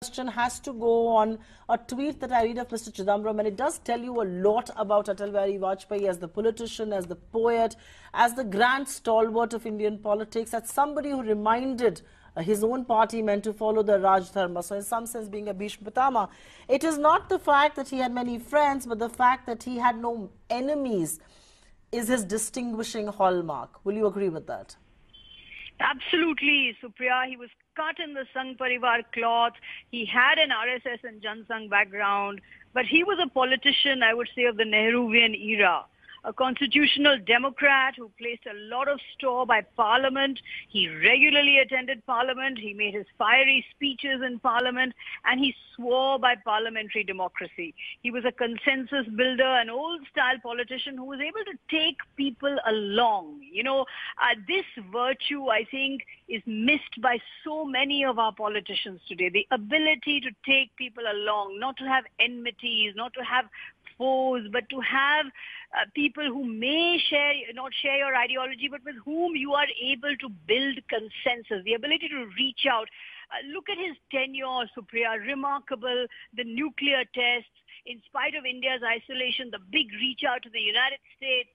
Question has to go on a tweet that I read of Mr. Chidambaram, and it does tell you a lot about Atal Bihari Vajpayee as the politician, as the poet, as the grand stalwart of Indian politics, as somebody who reminded his own party men to follow the Raj Dharma. So in some sense being a Bhishma Pitama. It is not the fact that he had many friends, but the fact that he had no enemies is his distinguishing hallmark. Will you agree with that? Absolutely, Supriya. He was cut in the Sangh Parivar cloth. He had an RSS and Jan Sangh background, but he was a politician, I would say, of the Nehruvian era. A constitutional Democrat who placed a lot of store by Parliament. He regularly attended Parliament. He made his fiery speeches in Parliament, and he swore by parliamentary democracy. He was a consensus builder, an old-style politician who was able to take people along. You know, this virtue, I think, is missed by so many of our politicians today. The ability to take people along, not to have enmities, not to have foes, but to have people who may not share your ideology, but with whom you are able to build consensus, the ability to reach out. Look at his tenure, Supriya, remarkable, the nuclear tests, in spite of India's isolation, the big reach out to the United States,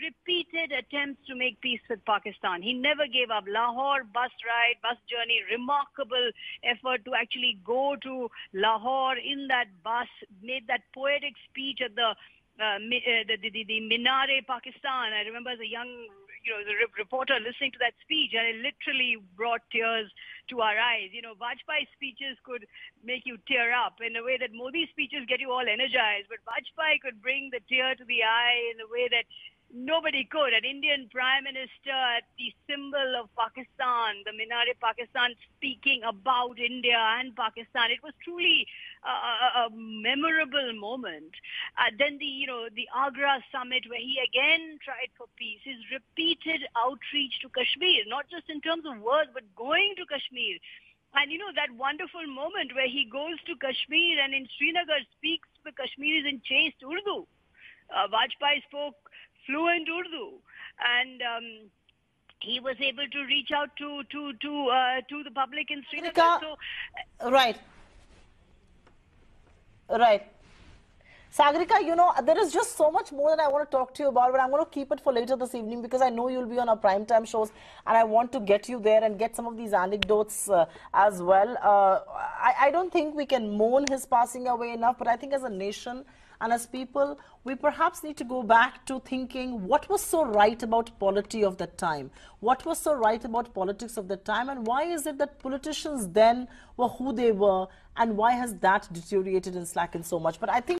repeated attempts to make peace with Pakistan. He never gave up. Lahore bus ride, bus journey, remarkable effort to actually go to Lahore in that bus, made that poetic speech at the Minare, Pakistan. I remember as a young reporter listening to that speech, and it literally brought tears to our eyes. You know, Vajpayee's speeches could make you tear up in a way that Modi's speeches get you all energized, but Vajpayee could bring the tear to the eye in a way that nobody could. An Indian Prime Minister at the symbol of Pakistan, the Minare Pakistan, speaking about India and Pakistan. It was truly a memorable moment. Then the Agra summit, where he again tried for peace. His repeated outreach to Kashmir, not just in terms of words, but going to Kashmir. And that wonderful moment where he goes to Kashmir and in Srinagar speaks the Kashmiris in chaste Urdu. Vajpayee spoke fluent Urdu, and he was able to reach out to the public in Srinagar. Right. Sagarika, there is just so much more that I want to talk to you about, but I'm going to keep it for later this evening because I know you'll be on our primetime shows and I want to get you there and get some of these anecdotes as well. I don't think we can mourn his passing away enough, but I think as a nation and as people, we perhaps need to go back to thinking what was so right about polity of that time? What was so right about politics of that time? And why is it that politicians then were who they were? And why has that deteriorated and slackened so much? But I think